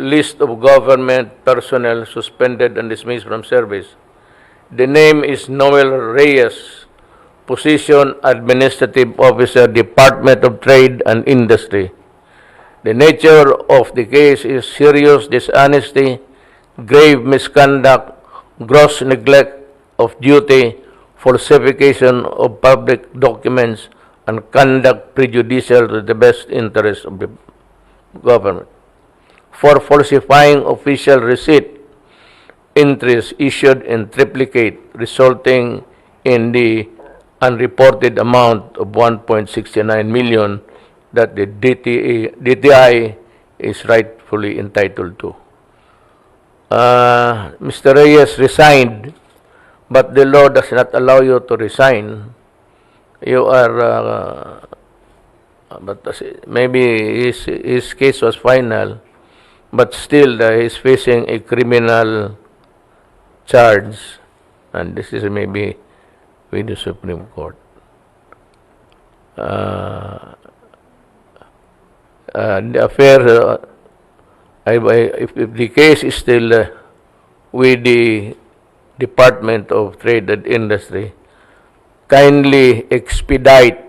list of government personnel suspended and dismissed from service. The name is Noel Reyes, position Administrative Officer, Department of Trade and Industry. The nature of the case is serious dishonesty, grave misconduct, gross neglect of duty, falsification of public documents, and conduct prejudicial to the best interest of the government. For falsifying official receipt, entries issued in triplicate, resulting in the unreported amount of 1.69 million that the DTI is rightfully entitled to. Mr. Reyes resigned, but the law does not allow you to resign. You are, maybe his case was final, but still he's facing a criminal charge, and this is maybe with the Supreme Court. The affair, if the case is still with the Department of Trade and Industry, kindly expedite.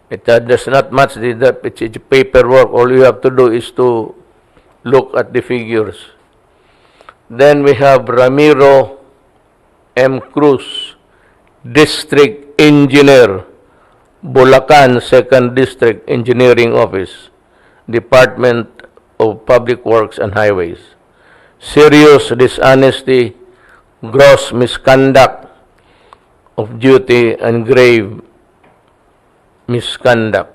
It does not much it's paperwork. All you have to do is to look at the figures. Then we have Ramiro M. Cruz, District Engineer, Bulacan 2nd District Engineering Office, Department of Public Works and Highways. Serious dishonesty, gross misconduct of duty, and grave misconduct.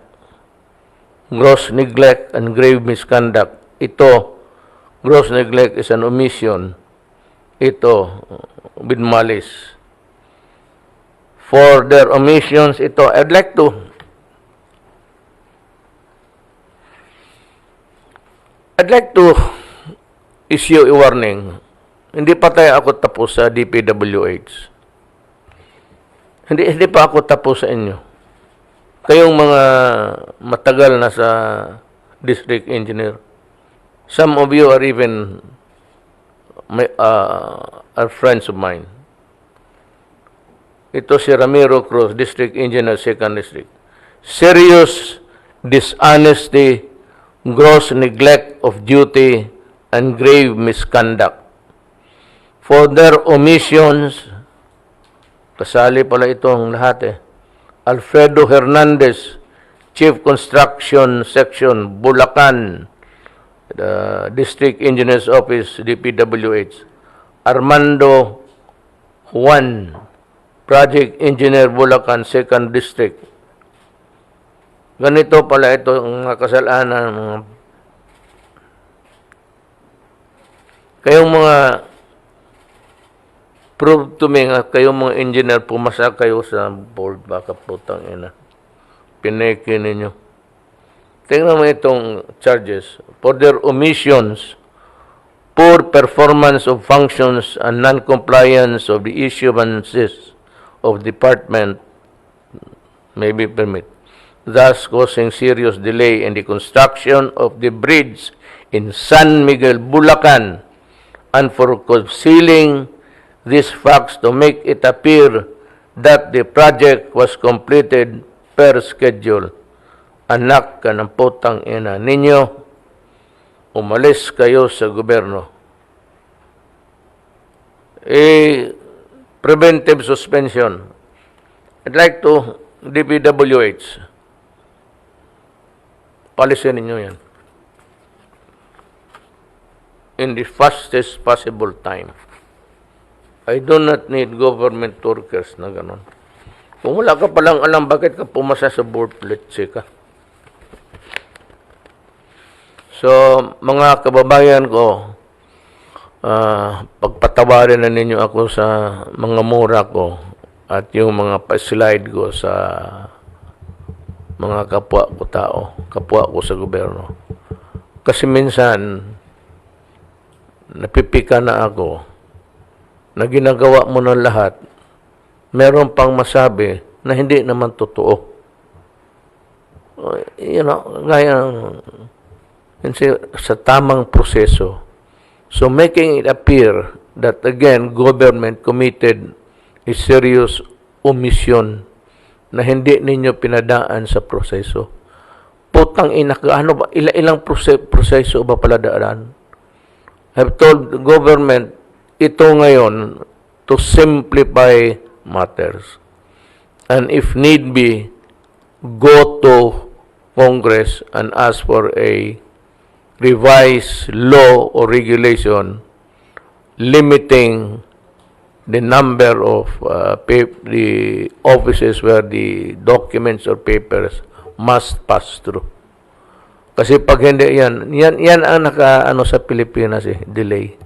Gross neglect and grave misconduct. Ito, gross neglect is an omission. Ito, with malice. For their omissions, ito, I'd like to issue a warning. Hindi pa tayo ako tapos sa DPWH. Hindi pa ako tapos sa inyo. Kayong mga matagal na sa district engineer. Some of you are even are friends of mine. Ito si Ramiro Cruz, District Engineer, 2nd District. Serious dishonesty, gross neglect of duty, and grave misconduct. For their omissions, kasali pala itong lahat Alfredo Hernandez, Chief Construction Section, Bulacan, the District Engineer's Office, DPWH. Armando Juan, Project Engineer, Bulacan, 2nd District. Ganito pala ito ang kasalanan. Kayong mga prove to me nga kayong mga engineer, pumasa kayo sa board, baka putang ina. Pineke ninyo. Tingnan mo itong charges. For their omissions, poor performance of functions, and non-compliance of the issuances of department may be permitted, thus causing serious delay in the construction of the bridge in San Miguel, Bulacan, and for concealing these facts to make it appear that the project was completed per schedule. Anak ka ng putang ina ninyo, umalis kayo sa gobyerno. Preventive suspension. I'd like to, DPWH, policy ninyo yan. In the fastest possible time. I do not need government workers na ganon. Kung wala ka palang alam, bakit ka pumasa sa board, let's say ka. So, mga kababayan ko, pagpatawarin na ninyo ako sa mga mura ko at yung mga pa-slide ko sa mga kapwa ko tao, kapwa ko sa gobyerno. Kasi minsan, napipika na ako na ginagawa mo ng lahat, meron pang masabi na hindi naman totoo. You know, gaya Kasi sa tamang proseso. So making it appear that again, government committed a serious omission na hindi ninyo pinadaan sa proseso. Putang ina, ano ba, ilang proseso ba pala daan? I've told the government, ito ngayon, to simplify matters. And if need be, go to Congress and ask for a revised law or regulation limiting the number of the offices where the documents or papers must pass through. Kasi pag hindi yan ang naka-ano sa Pilipinas delay.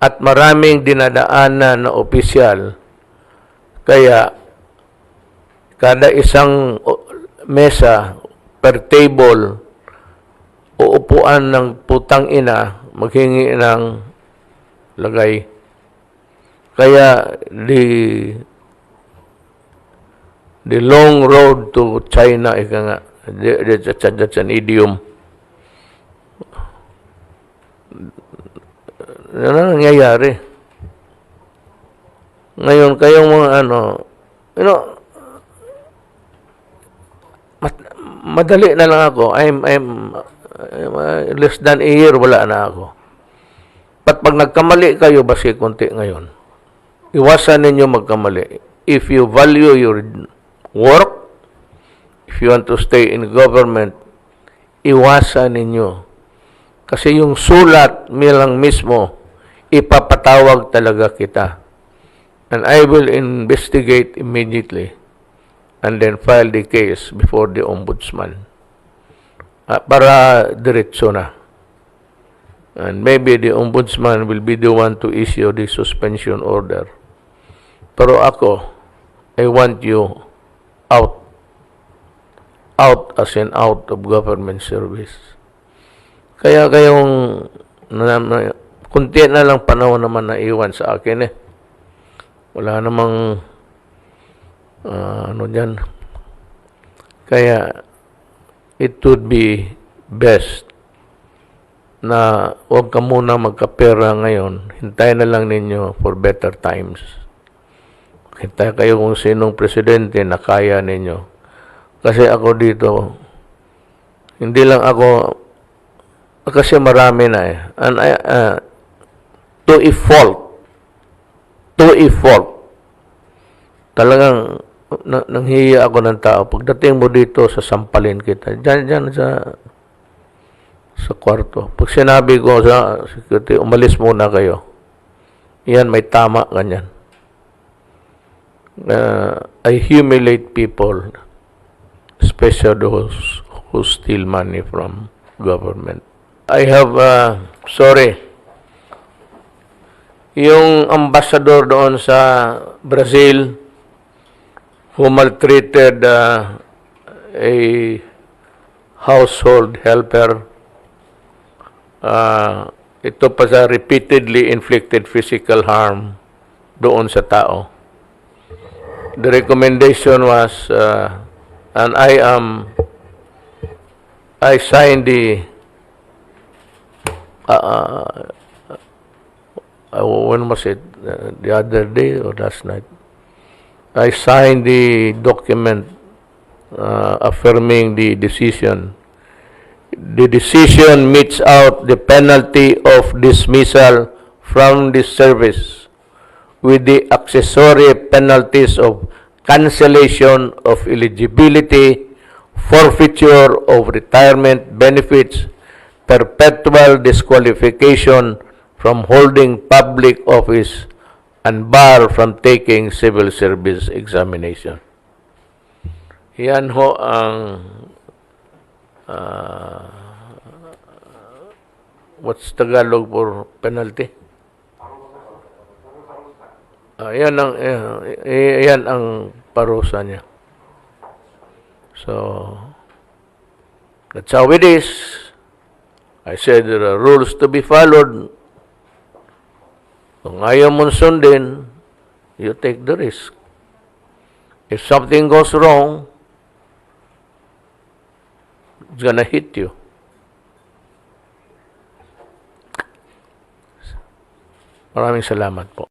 At maraming dinadaanan na opisyal, kaya kada isang mesa per table o upuan ng putang ina maghingi ng lagay. Kaya the long road to China, ika nga, that's an idiom. Ano nangyayari? Ngayon, kayong mga madali na lang ako. I'm less than a year, wala na ako. Pag nagkamali kayo, basi konti ngayon. Iwasan ninyo magkamali. If you value your work, if you want to stay in government, iwasan ninyo. Kasi yung sulat lang mismo, ipapatawag talaga kita. And I will investigate immediately and then file the case before the ombudsman. Para diretso na. And maybe the ombudsman will be the one to issue the suspension order. Pero ako, I want you out as in out of government service. Kaya kayong kunti na lang panahon naman na iwan sa akin Wala namang dyan. Kaya it would be best na huwag ka muna magkapera ngayon. Hintayin na lang ninyo for better times. Hintay kayo kung sinong presidente na kaya ninyo. Kasi ako dito, hindi lang ako, kasi marami na And to a fault, talagang nanghiya ako ng tao. Pagdating mo dito, sasampalin kita. Diyan sa kwarto. Pag sinabi ko sa security, umalis muna kayo. Yan, may tama ganyan. I humiliate people, especially those who steal money from government. I have, yung ambassador doon sa Brazil who maltreated a household helper, ito pa sa repeatedly inflicted physical harm doon sa tao. The recommendation was, and I signed when was it? The other day or last night? I signed the document affirming the decision. The decision metes out the penalty of dismissal from the service with the accessory penalties of cancellation of eligibility, forfeiture of retirement benefits, perpetual disqualification from holding public office, and bar from taking civil service examination. Yan ho ang what's Tagalog for penalty? Yan ang parusa niya. So, that's how it is. I said there are rules to be followed. Kung ayaw mong sundin, you take the risk. If something goes wrong, it's gonna hit you. Maraming salamat po.